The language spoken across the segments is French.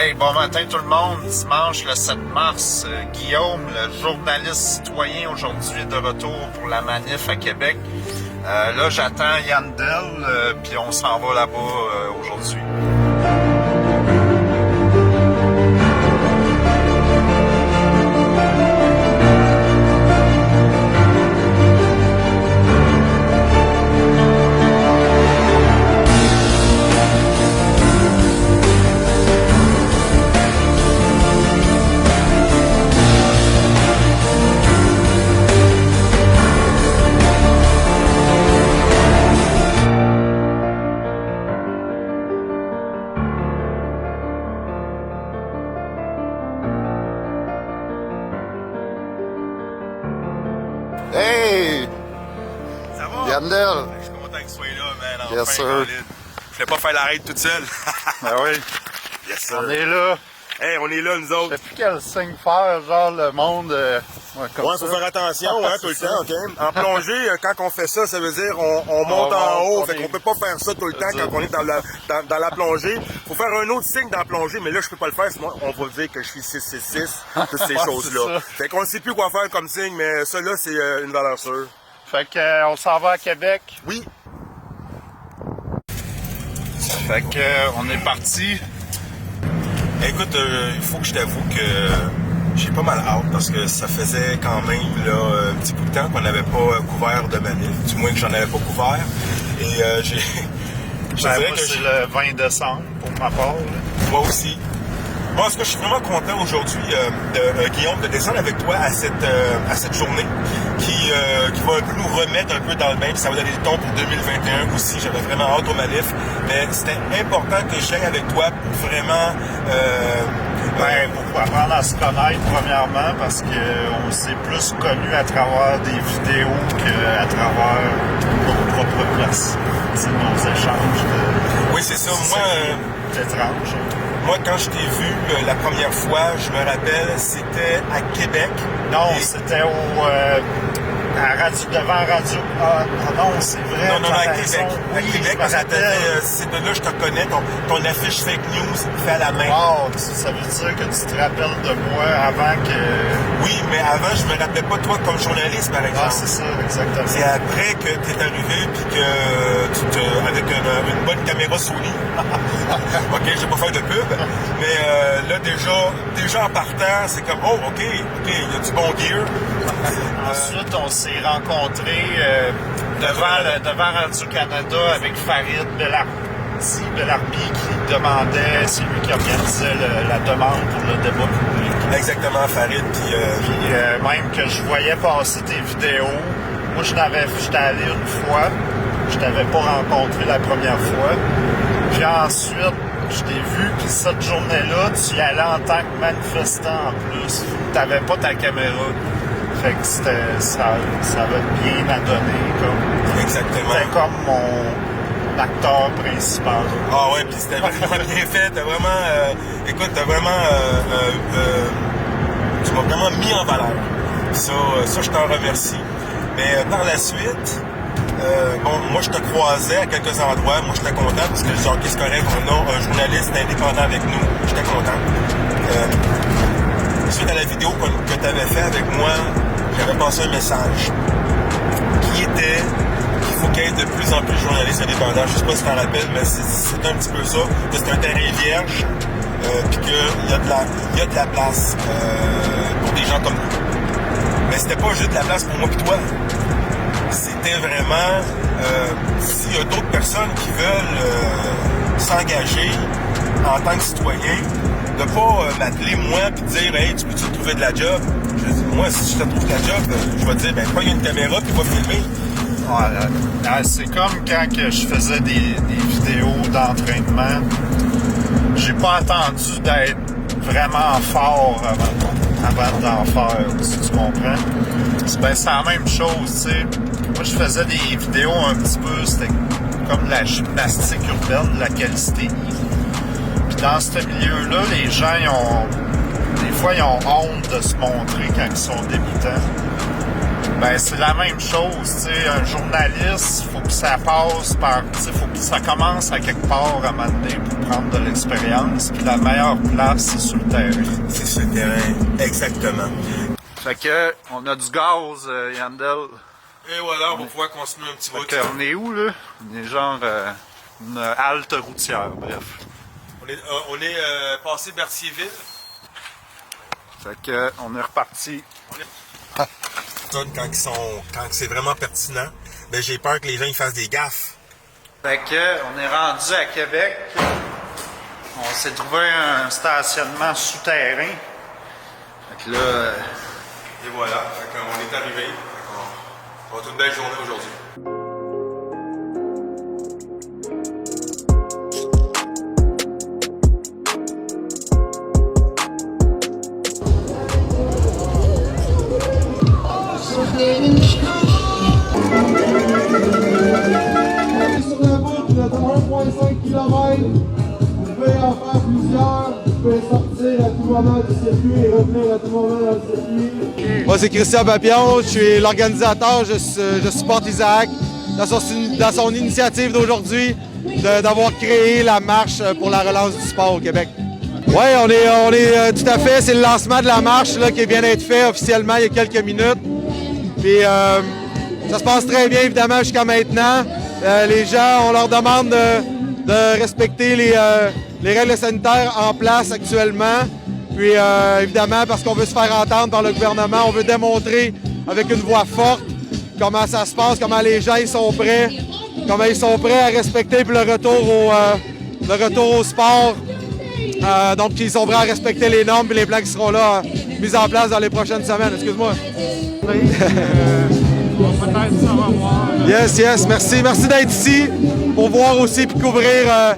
Hey, bon matin tout le monde. Dimanche le 7 mars, Guillaume, le journaliste citoyen, aujourd'hui est de retour pour la manif à Québec. Là, j'attends Yandel, puis on s'en va là-bas aujourd'hui. Hey! Ça va? Yandel! Je suis content que tu sois là, man. Enfin, Yes, sir. Je voulais pas faire la raid toute seule. Ben oui, Yes, sir. on est là. Hey, on est là, nous Je autres. sais plus quel signe faire, genre le monde... comme Ouais, ça. faut faire attention, hein, tout le C'est temps, ok? En plongée, quand on fait ça, ça veut dire on monte en haut, fait qu'on peut pas faire ça tout le temps quand on est dans la plongée. Faut faire un autre signe dans la plongée, mais là, je peux pas le faire, sinon on va dire que je suis 666, toutes ces Ouais, choses-là. c'est ça. Fait qu'on sait plus quoi faire comme signe, mais ça, là, c'est une valeur sûre. Fait que on s'en va à Québec. Oui. Fait que on est parti. Écoute, il faut que je t'avoue que j'ai pas mal hâte parce que ça faisait quand même là, un petit bout de temps qu'on n'avait pas couvert de manif, du moins que j'en avais pas couvert. Et j'ai. Je Ben, dirais moi, que c'est le 20 décembre pour ma part. Là. moi aussi. Moi, en tout cas, je suis vraiment content aujourd'hui, Guillaume, de descendre avec toi à cette journée qui va un peu nous remettre un peu dans le bain. Puis ça va donner le ton pour 2021 aussi. J'avais vraiment hâte au manif. Mais c'était important que j'aille avec toi pour vraiment... Pour apprendre à se connaître, premièrement, parce qu'on s'est plus connus à travers des vidéos qu'à travers nos propres places. C'est nos échanges Oui, c'est ça. Moi, étranges. Moi, quand je t'ai vu la première fois, je me rappelle, c'était à Québec. Non, Et- c'était à radio, devant Radio. Ah non, c'est vrai. Non, t'as à raison. Québec. À Oui, Québec, je me parce que rappelle. c'est de là que je te reconnais, ton affiche fake news fait à la main. Wow, ça veut dire que tu te rappelles de moi avant que... Oui, mais avant, je me rappelais pas toi comme journaliste, par exemple. Ah, c'est ça, exactement. C'est après que tu es arrivé puis que avec une bonne caméra Sony. OK, je vais pas faire de pub, mais là déjà en partant, c'est comme oh OK, il y a du bon gear. Ensuite, on s'est rencontrés devant Radio-Canada avec Farid Bellarbi qui demandait, c'est lui qui organisait la demande pour le débat public. Exactement, Farid. Puis même que je voyais passer tes vidéos. Moi, j'étais allé une fois. Je t'avais pas rencontré la première fois. Puis ensuite, je t'ai vu, puis cette journée-là, tu y allais en tant que manifestant en plus. T'avais pas ta caméra. Fait que ça avait bien à donner. Exactement. C'était comme mon acteur principal. Ah ouais, puis c'était vraiment bien fait. T'as vraiment, écoute, tu m'as vraiment mis en valeur. Ça, je t'en remercie. Mais par la suite, moi je te croisais à quelques endroits. Moi j'étais content parce que je disais, ok, c'est correct, on a un journaliste indépendant avec nous. J'étais content. Suite à la vidéo que tu avais fait avec moi, j'avais passé un message qui était qu'il faut qu'il y ait de plus en plus de journalistes indépendants. Je sais pas si tu t'en rappelles, mais c'est un petit peu ça. Que c'est un terrain vierge, puis qu'il y a de la place pour des gens comme nous. Mais c'était pas juste de la place pour moi et toi. C'était vraiment s'il y a d'autres personnes qui veulent s'engager en tant que citoyen, de pas m'appeler moi et dire hey, tu peux-tu trouver de la job? Je dis, moi, si je te trouve de la job, je vais te dire ben prends une caméra puis va filmer. C'est comme quand que je faisais des vidéos d'entraînement. J'ai pas attendu d'être vraiment fort avant d'en faire, si tu comprends. C'est la même chose, tu sais. Moi, je faisais des vidéos un petit peu, c'était comme de la gymnastique urbaine, de la calisthénie. Puis dans ce milieu-là, les gens, des fois, ils ont honte de se montrer quand ils sont débutants. Ben, c'est la même chose, tu sais, un journaliste, faut que ça passe par, tu sais, faut que ça commence à quelque part à un moment donné pour prendre de l'expérience, puis la meilleure place, c'est sur le terrain. C'est sur le terrain, exactement. Fait que, on a du gaz, Yandel. Et voilà, on va pouvoir continuer un petit peu. Fait qu'on est où, là? On est genre une halte routière, bref. On est passé Berthierville. Fait que, on est reparti. Quand c'est vraiment pertinent, ben j'ai peur que les gens ils fassent des gaffes. Fait que, on est rendu à Québec. On s'est trouvé un stationnement souterrain. Fait que là... Et voilà, fait qu'on est arrivé. On va avoir une belle journée aujourd'hui. Sur la route, vous êtes à 1,5 km. Vous pouvez en faire plusieurs. Vous pouvez sortir à tout moment du circuit et revenir à tout moment dans le circuit. Moi, c'est Christian Papillon, je suis l'organisateur, je supporte Isaac dans son initiative d'aujourd'hui d'avoir créé la marche pour la relance du sport au Québec. Oui, on est tout à fait, c'est le lancement de la marche là, qui vient d'être fait officiellement il y a quelques minutes. Puis ça se passe très bien évidemment jusqu'à maintenant. Les gens, on leur demande de respecter les règles sanitaires en place actuellement. Puis évidemment, parce qu'on veut se faire entendre par le gouvernement, on veut démontrer avec une voix forte comment ça se passe, comment les gens ils sont prêts à respecter puis le retour au sport. Donc ils sont prêts à respecter les normes et les plans qui seront là mis en place dans les prochaines semaines. Excuse-moi. Yes, merci d'être ici pour voir aussi et couvrir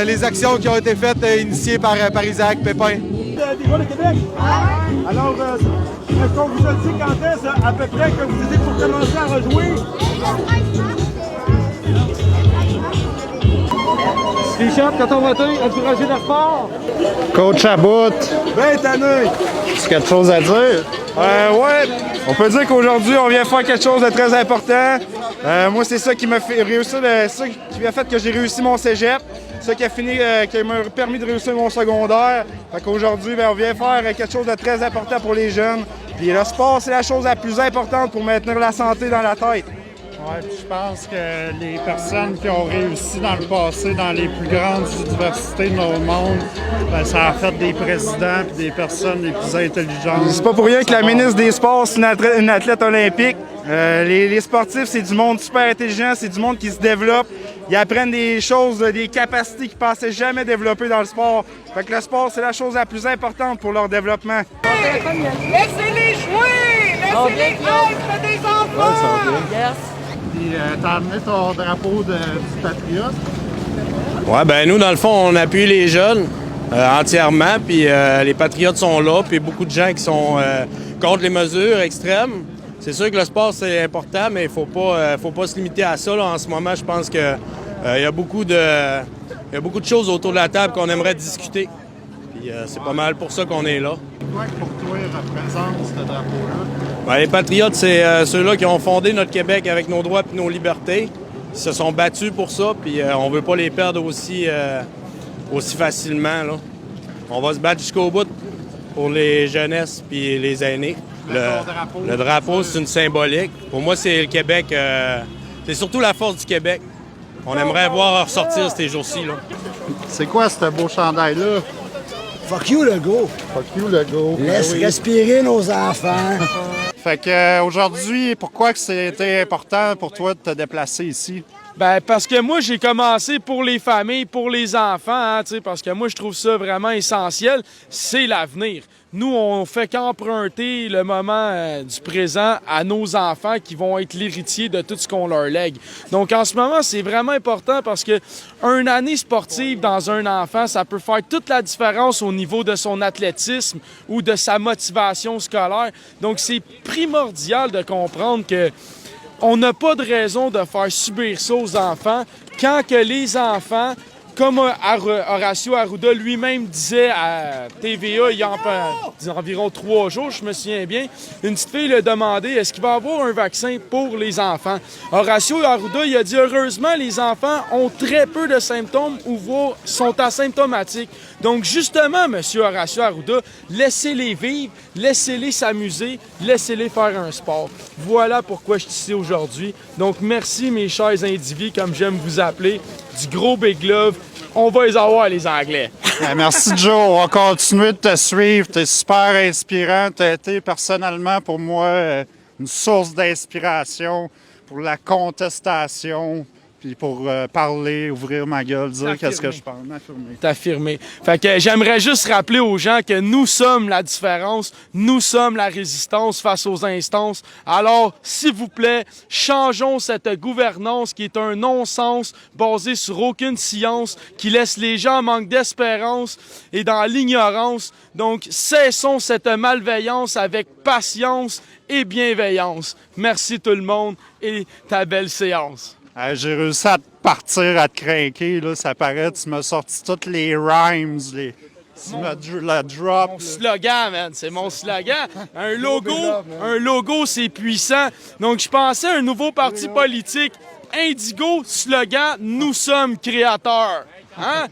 les actions qui ont été faites initiées par Isaac Pépin. Des gars de Québec? Alors, est-ce qu'on vous a dit quand est-ce à peu près que vous étiez pour commencer à rejouer? Richard, quand on va encourager le sport? Coach About, Ben tanné! c'est quelque chose à dire? Ouais, on peut dire qu'aujourd'hui, on vient faire quelque chose de très important. Moi, c'est ça qui m'a fait réussir, ça qui a fait que j'ai réussi mon cégep, ça qui m'a permis de réussir mon secondaire. Fait qu'aujourd'hui, on vient faire quelque chose de très important pour les jeunes. Puis le sport, c'est la chose la plus importante pour maintenir la santé dans la tête. Ouais, puis je pense que les personnes qui ont réussi dans le passé dans les plus grandes universités de nos mondes, ben, ça a fait des présidents et des personnes les plus intelligentes. C'est pas pour rien que la ministre des Sports, c'est une athlète olympique. Les sportifs, c'est du monde super intelligent, c'est du monde qui se développe. Ils apprennent des choses, des capacités qu'ils ne pensaient jamais développer dans le sport. Fait que le sport, c'est la chose la plus importante pour leur développement. Laissez-les jouer! Laissez-les être des enfants! Puis t'as amené ton drapeau du Patriote. Ouais, ben nous, dans le fond, on appuie les jeunes entièrement, puis les Patriotes sont là, puis beaucoup de gens qui sont contre les mesures extrêmes. C'est sûr que le sport, c'est important, mais il faut pas se limiter à ça. Là. En ce moment, je pense que il y a beaucoup de choses autour de la table qu'on aimerait discuter. Puis c'est pas mal pour ça qu'on est là. Quoi que pour toi représente ce drapeau-là? Ben, les Patriotes, c'est ceux-là qui ont fondé notre Québec avec nos droits et nos libertés. Ils se sont battus pour ça, puis on veut pas les perdre aussi facilement. Là. On va se battre jusqu'au bout pour les jeunesses puis les aînés. Le drapeau, c'est une symbolique. Pour moi, c'est le Québec. C'est surtout la force du Québec. On aimerait voir ressortir ces jours-ci. Là. C'est quoi ce beau chandail-là? Fuck you, le go! Fuck you, le go. Laisse Ben oui. respirer nos enfants! Fait que aujourd'hui, pourquoi que c'était important pour toi de te déplacer ici? Ben parce que moi, j'ai commencé pour les familles, pour les enfants, hein, parce que moi, je trouve ça vraiment essentiel. C'est l'avenir. Nous, on fait qu'emprunter le moment du présent à nos enfants qui vont être l'héritier de tout ce qu'on leur lègue. Donc, en ce moment, c'est vraiment important parce que une année sportive dans un enfant, ça peut faire toute la différence au niveau de son athlétisme ou de sa motivation scolaire. Donc, c'est primordial de comprendre que on n'a pas de raison de faire subir ça aux enfants quand que les enfants comme Horacio Arruda lui-même disait à TVA il y a environ 3 jours, je me souviens bien, une petite fille lui a demandé est-ce qu'il va y avoir un vaccin pour les enfants. Horacio Arruda il a dit heureusement les enfants ont très peu de symptômes ou sont asymptomatiques. Donc justement, M. Horacio Arruda, laissez-les vivre, laissez-les s'amuser, laissez-les faire un sport. Voilà pourquoi je suis ici aujourd'hui. Donc merci mes chers individus, comme j'aime vous appeler, du gros Big Love. On va les avoir, les Anglais. Merci, Joe. On va continuer de te suivre. Tu es super inspirant. Tu as été personnellement pour moi une source d'inspiration pour la contestation, puis pour parler, ouvrir ma gueule, dire qu'est-ce que je pense. T'affirmer. Fait que j'aimerais juste rappeler aux gens que nous sommes la différence, nous sommes la résistance face aux instances. Alors, s'il vous plaît, changeons cette gouvernance qui est un non-sens basé sur aucune science, qui laisse les gens en manque d'espérance et dans l'ignorance. Donc, cessons cette malveillance avec patience et bienveillance. Merci tout le monde et ta belle séance. J'ai réussi à te partir, à te craquer, là, ça paraît. Tu m'as sorti toutes les rhymes, la drop. Mon slogan, man, c'est mon slogan. Un logo, c'est puissant. Donc, je pensais à un nouveau parti politique. Indigo, slogan, nous sommes créateurs. Hein?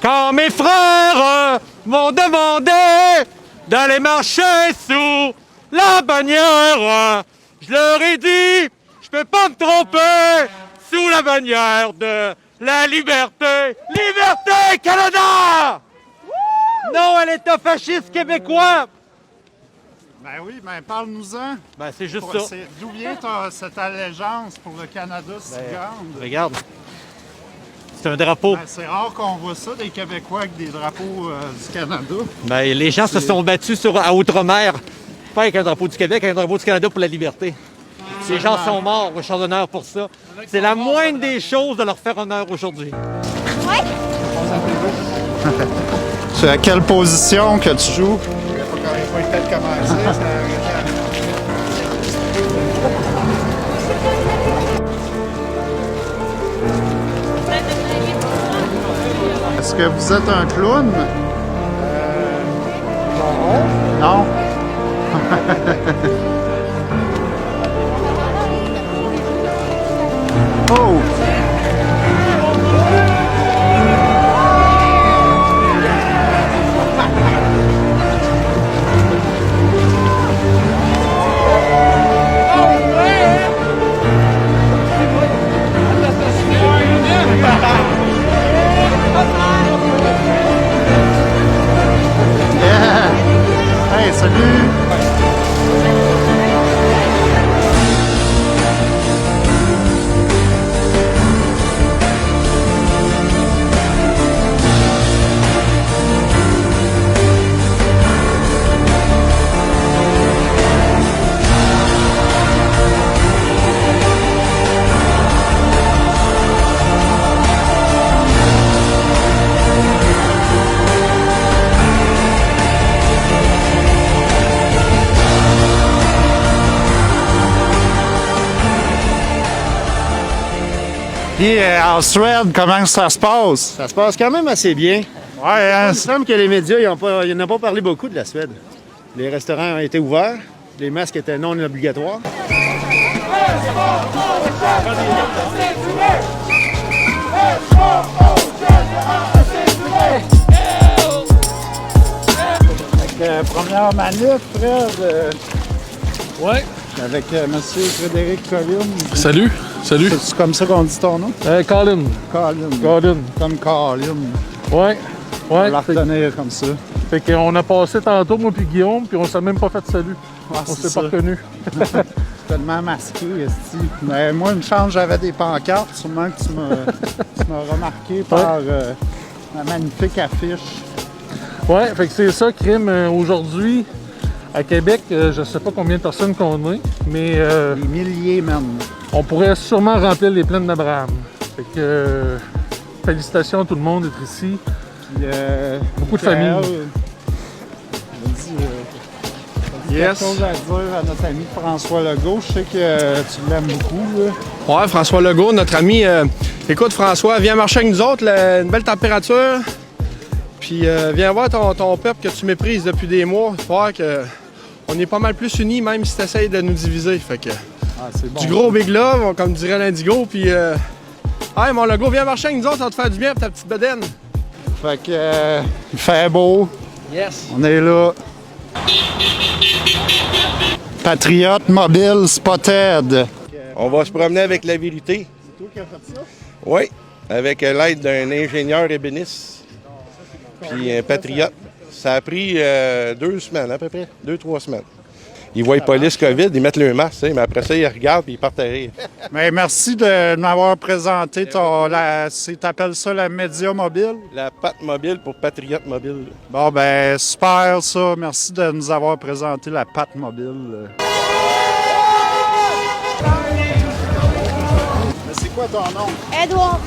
Quand mes frères m'ont demandé d'aller marcher sous la bannière, je leur ai dit... Je peux pas me tromper sous la bannière de la liberté. Liberté Canada! Non à l'État fasciste québécois! Ben oui, ben parle-nous-en. Ben c'est juste ça. D'où vient cette allégeance pour le Canada si grande? Regarde, c'est un drapeau. Ben, c'est rare qu'on voit ça, des Québécois avec des drapeaux du Canada. Ben les gens se sont battus à Outre-mer, pas avec un drapeau du Québec, avec un drapeau du Canada pour la liberté. Les gens sont morts au champ d'honneur pour ça. C'est la moindre des choses de leur faire honneur aujourd'hui. Oui. C'est à quelle position que tu joues? Il faut peut-être commencer. Est-ce que vous êtes un clown? Non. Oh! Yeah! Hey, salut! Puis en Suède, comment ça se passe? Ça se passe quand même assez bien. Ouais, hein, Il me semble que les médias, ils n'ont pas parlé beaucoup de la Suède. Les restaurants ont été ouverts, les masques étaient non obligatoires. première manif, Fred. Ouais. Avec M. Frédéric Colin. Salut. Salut. C'est comme ça qu'on dit ton nom? Colin. Colin. Colin. Comme Colin. Ouais. On va la retenir comme ça. Fait qu'on a passé tantôt, moi puis Guillaume, puis on s'est même pas fait de salut. Ah, on s'est pas reconnus. Tellement masqué, esti. Mais moi, une chance, j'avais des pancartes. Sûrement que tu m'as remarqué par la magnifique affiche. Ouais, fait que c'est ça, crime. Aujourd'hui, à Québec, je sais pas combien de personnes qu'on est, mais... des milliers même. On pourrait sûrement remplir les plaines d'Abraham. Fait que... félicitations à tout le monde d'être ici. Puis, beaucoup de familles. Quelque chose à dire à notre ami François Legault. Je sais que tu l'aimes beaucoup. Là. Ouais, François Legault, notre ami. Écoute, François, viens marcher avec nous autres, une belle température. Puis viens voir ton peuple que tu méprises depuis des mois. Faut voir qu'on est pas mal plus unis, même si tu essayes de nous diviser. Fait que bon, du gros big love, comme dirait l'Indigo. Puis, hey, mon Legault, viens marcher avec nous autres, ça va te faire du bien pour ta petite bedaine. Fait que il fait beau. Yes. On est là. Patriote mobile spotted. On va se promener avec la vérité. C'est toi qui as fait ça? Oui, avec l'aide d'un ingénieur ébéniste. Puis un patriote. Ça a pris 2 semaines à peu près, 2-3 semaines. Ils voient police COVID, ils mettent le masque, mais après ça, ils regardent et ils partent à rire. Mais merci de m'avoir présenté t'appelles ça la média mobile? La patte mobile pour Patriote mobile. Bon, ben super ça. Merci de nous avoir présenté la patte mobile. C'est quoi ton nom? Edouard.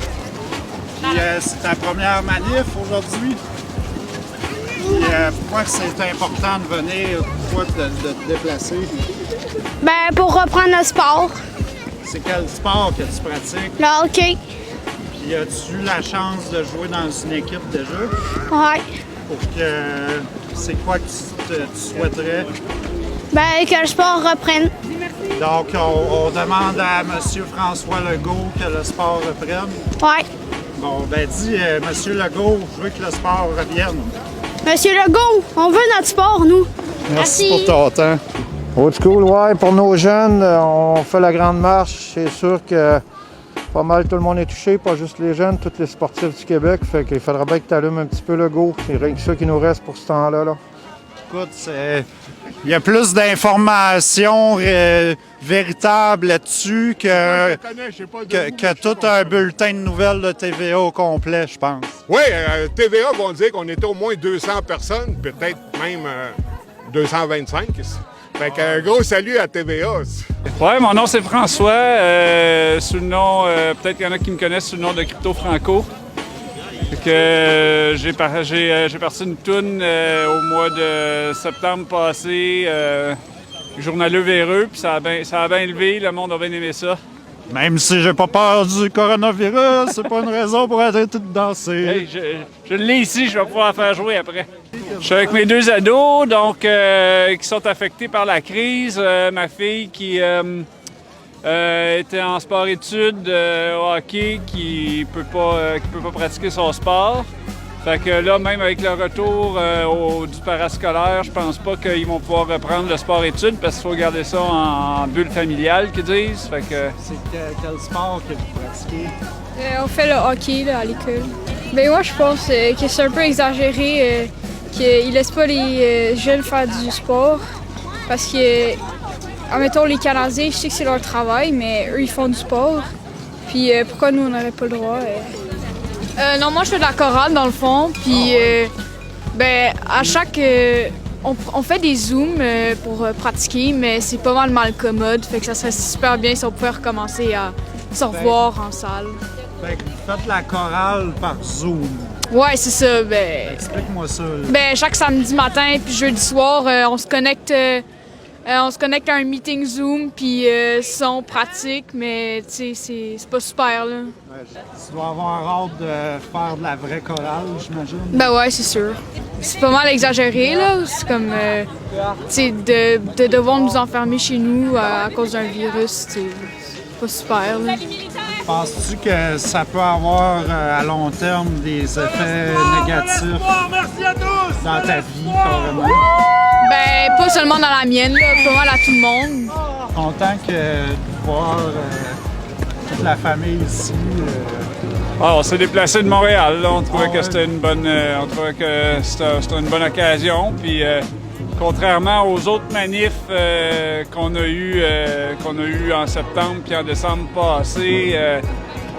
Puis c'est ta première manif aujourd'hui? Puis pourquoi c'est important de venir? Pourquoi de te déplacer? Ben, pour reprendre le sport. C'est quel sport que tu pratiques? Le hockey. Puis as-tu eu la chance de jouer dans une équipe déjà? Ouais. Pour que... C'est quoi que tu souhaiterais? Ben, que le sport reprenne. Donc, on demande à M. François Legault que le sport reprenne? Ouais. Bon, ben dis, M. Legault, je veux que le sport revienne. Monsieur Legault, on veut notre sport, nous. Merci pour ton temps. Old school, ouais, pour nos jeunes, on fait la grande marche. C'est sûr que pas mal tout le monde est touché, pas juste les jeunes, tous les sportifs du Québec. Fait qu'il faudra bien que tu allumes un petit peu le go. C'est rien que ça qui nous reste pour ce temps-là. Là. Écoute, il y a plus d'informations véritables là-dessus que tout un bulletin de nouvelles de TVA au complet, je pense. Oui, TVA vont dire qu'on était au moins 200 personnes, peut-être même 225. Fait qu'un gros salut à TVA. Oui, mon nom c'est François, sous le nom, peut-être qu'il y en a qui me connaissent sous le nom de Crypto Franco. Fait que j'ai parti une toune au mois de septembre passé, journaleux véreux, puis ça a bien levé, le monde a bien aimé ça. Même si j'ai pas peur du coronavirus, c'est pas une raison pour arrêter de danser. Hey, je l'ai ici, je vais pouvoir faire jouer après. Je suis avec mes 2 ados, donc qui sont affectés par la crise. Ma fille qui était en sport-études au hockey, qui peut pas pratiquer son sport. Fait que là, même avec le retour du parascolaire, je pense pas qu'ils vont pouvoir reprendre le sport-études parce qu'il faut garder ça en bulle familiale, qu'ils disent. Fait que... C'est quel sport que vous pratiquez? On fait le hockey là, à l'école. Ben moi, je pense que c'est un peu exagéré qu'ils laissent pas les jeunes faire du sport parce que, admettons, les Canadiens, je sais que c'est leur travail, mais eux, ils font du sport. Puis pourquoi nous, on n'aurait pas le droit? Non, moi je fais de la chorale dans le fond, puis ben à chaque... on fait des zooms pour pratiquer, mais c'est pas mal commode, fait que ça serait super bien si on pouvait recommencer à se revoir en salle. Fait que vous faites la chorale par Zoom. Ouais, c'est ça, ben... Explique-moi ça. Là. Ben chaque samedi matin puis jeudi soir, on se connecte à un meeting Zoom, puis on pratique, mais tu sais, c'est pas super, là. Ouais, tu dois avoir hâte de faire de la vraie chorale, j'imagine. Ben ouais, c'est sûr. C'est pas mal exagéré, là. C'est comme, tu sais, de devoir nous enfermer chez nous à cause d'un virus, c'est pas super, là. Penses-tu que ça peut avoir à long terme des effets négatifs dans ta vie, carrément? Ben, pas seulement dans la mienne, là, pas mal à tout le monde. Content de voir toute la famille ici. On s'est déplacé de Montréal, là. On trouvait que c'était une bonne, c'était une bonne occasion. Puis, contrairement aux autres manifs qu'on a eu en septembre puis en décembre passé,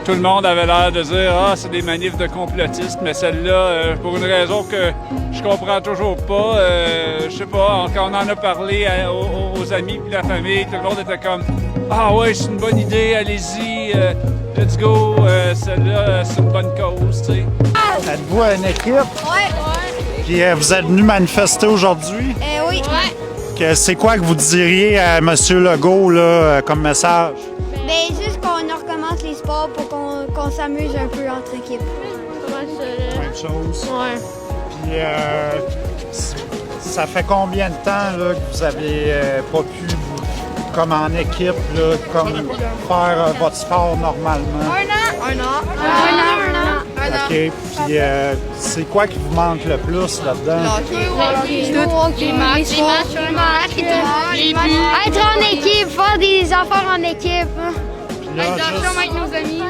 tout le monde avait l'air de dire « Ah, c'est des manifs de complotistes », mais celle-là, pour une raison que je comprends toujours pas, je sais pas, quand on en a parlé aux amis puis la famille, tout le monde était comme « Ah ouais, c'est une bonne idée, allez-y, let's go, celle-là, c'est une bonne cause, tu sais. » Êtes-vous une équipe? Ouais. Puis vous êtes venu manifester aujourd'hui? Oui. Ouais. c'est quoi que vous diriez à M. Legault là, comme message? Ben, juste qu'on recommence les sports pour qu'on s'amuse un peu entre équipes. Même chose. Ouais. Puis, ça fait combien de temps là, que vous avez pas pu, comme en équipe, là, comme faire votre sport normalement? Un an. OK. Puis, c'est quoi qui vous manque le plus là-dedans? Les matchs. Être en équipe, faire des affaires en équipe. Avec nos amis.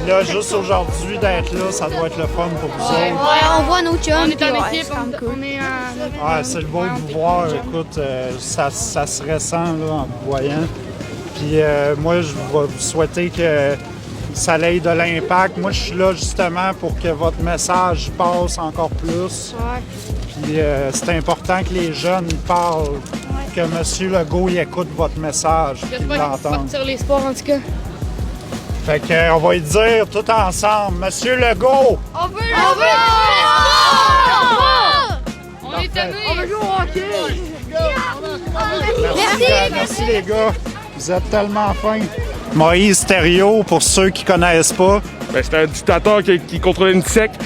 Là, juste aujourd'hui, d'être là, ça doit être le fun pour vous autres. Ouais, on voit nos chums. On est en équipe, on est Ouais, c'est le beau de vous voir. Écoute, ça se ressent là, en vous voyant. Puis moi, je vais vous souhaiter que ça ait de l'impact. Moi, je suis là justement pour que votre message passe encore plus. Ouais. Puis c'est important que les jeunes parlent, que M. Legault il écoute votre message. J'espère qu'il va sortir les sports en tout cas. Fait qu'on va y dire tout ensemble, Monsieur Legault! On veut le sport! On est tanné! On veut jouer au hockey! Merci les gars, vous êtes tellement fins. Moïse Thériault, pour ceux qui connaissent pas. Ben, c'était un dictateur qui contrôlait une secte,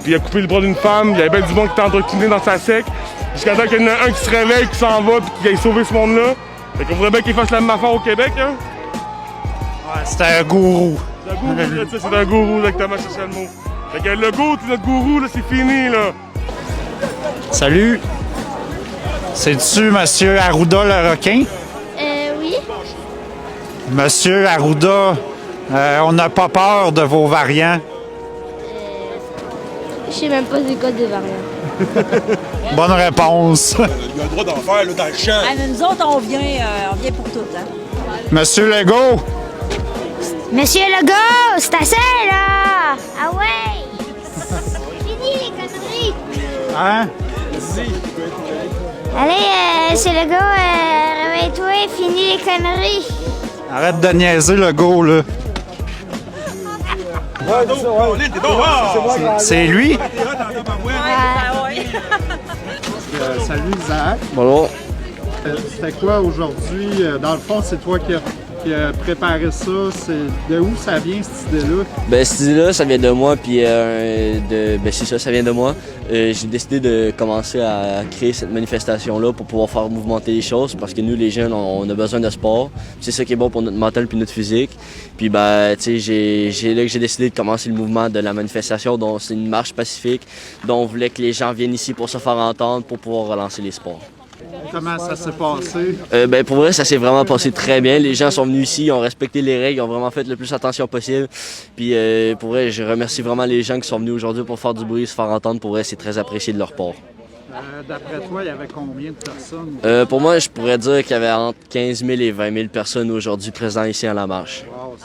puis il a coupé le bras d'une femme, il y avait bien du monde qui était endoctriné dans sa secte, jusqu'à temps qu'il y en a un qui se réveille, qui s'en va, puis qui aille sauver ce monde-là. Fait qu'on voudrait bien qu'il fasse la même affaire au Québec, hein? Ouais, c'était un gourou. C'est un gourou, exactement, c'est ça le mot. Fait que Legault, notre gourou, là, c'est fini, là. Salut! C'est-tu Monsieur Arruda le requin? Oui. Monsieur Arruda, on n'a pas peur de vos variants. Je sais même pas c'est quoi des variants. Bonne réponse. Il a le droit d'en faire là, dans le champ. Ah, mais nous autres, on vient pour tout. Hein? Monsieur Legault! Monsieur Legault, c'est assez, là! Ah ouais! Fini les conneries! Hein? Allez, Monsieur Legault, réveille-toi, fini les conneries! Arrête de niaiser, Legault, là. C'est lui? Salut, Isaac. Bonjour. C'était quoi aujourd'hui? Dans le fond, c'est toi qui as préparé ça. De où ça vient, cette idée-là? Ben, cette idée-là, ça vient de moi, puis c'est ça vient de moi. J'ai décidé de commencer à créer cette manifestation-là pour pouvoir faire mouvementer les choses, parce que nous, les jeunes, on a besoin de sport. C'est ça qui est bon pour notre mental puis notre physique. Puis, ben, tu sais, j'ai décidé de commencer le mouvement de la manifestation, dont c'est une marche pacifique, dont on voulait que les gens viennent ici pour se faire entendre, pour pouvoir relancer les sports. Comment ça s'est passé? Ben pour vrai, ça s'est vraiment passé très bien. Les gens sont venus ici, ils ont respecté les règles, ils ont vraiment fait le plus attention possible. Puis pour vrai, je remercie vraiment les gens qui sont venus aujourd'hui pour faire du bruit, se faire entendre. Pour vrai, c'est très apprécié de leur part. D'après toi, il y avait combien de personnes? Pour moi, je pourrais dire qu'il y avait entre 15 000 et 20 000 personnes aujourd'hui présentes ici à la marche. Wow,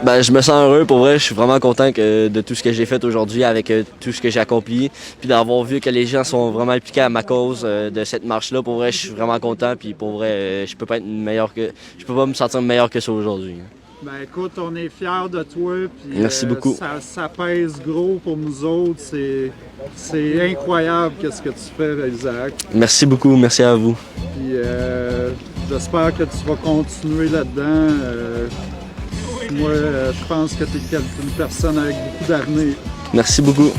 Ben, je me sens heureux, pour vrai. Je suis vraiment content de tout ce que j'ai fait aujourd'hui, avec tout ce que j'ai accompli. Puis d'avoir vu que les gens sont vraiment impliqués à ma cause de cette marche-là. Pour vrai, je suis vraiment content. Puis pour vrai, je peux pas me sentir meilleur que ça aujourd'hui. Ben écoute, on est fiers de toi. Puis, merci beaucoup. Ça pèse gros pour nous autres. C'est incroyable qu'est-ce que tu fais, Isaac. Merci beaucoup, merci à vous. Puis j'espère que tu vas continuer là-dedans. Moi, je pense que tu es une personne avec beaucoup d'avenir. Merci beaucoup.